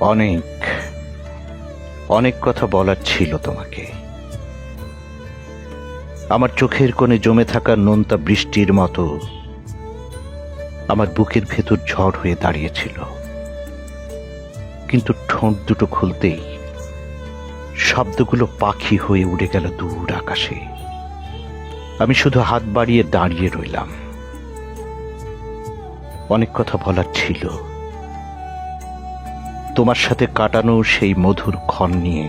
অনেক অনেক কথা বলার ছিল তোমাকে। আমার চোখের কোণে জমে থাকা নোনতা বৃষ্টির মতো আমার বুকের ভেতর ঝড় হয়ে দাঁড়িয়েছিল, কিন্তু ঠোঁট দুটো খুলতেই শব্দগুলো পাখি হয়ে উড়ে গেল দূর আকাশে। আমি শুধু হাত বাড়িয়ে দাঁড়িয়ে রইলাম। অনেক কথা বলার ছিল, তোমার সাথে কাটানো সেই মধুর ক্ষণ নিয়ে,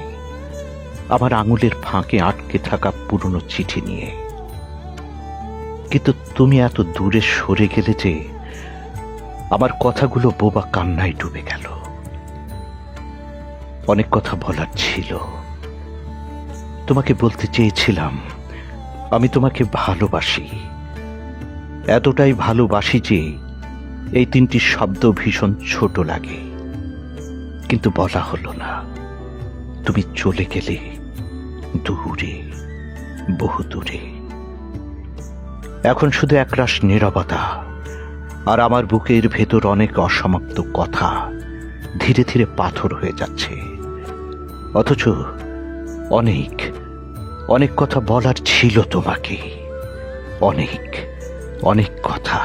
আমার আঙুলের ফাঁকে আটকে থাকা পুরনো চিঠি নিয়ে। কিন্তু তুমি এত দূরে সরে গেলে যে আমার কথাগুলো বোবা কান্নায় ডুবে গেল। অনেক কথা বলার ছিল, তোমাকে বলতে চেয়েছিলাম আমি তোমাকে ভালোবাসি, এতটাই ভালোবাসি যে এই তিনটি শব্দ ভীষণ ছোট লাগে, কিন্তু বলা হলো না। তুমি চলে গেলে দূরে, বহু দূরে। এখন শুধু একরাশ নীরবতা আর আমার বুকের ভেতর অনেক অসমাপ্ত কথা ধীরে ধীরে পাথর হয়ে যাচ্ছে। অথচ অনেক অনেক কথা বলার ছিল তোমাকে, অনেক অনেক কথা।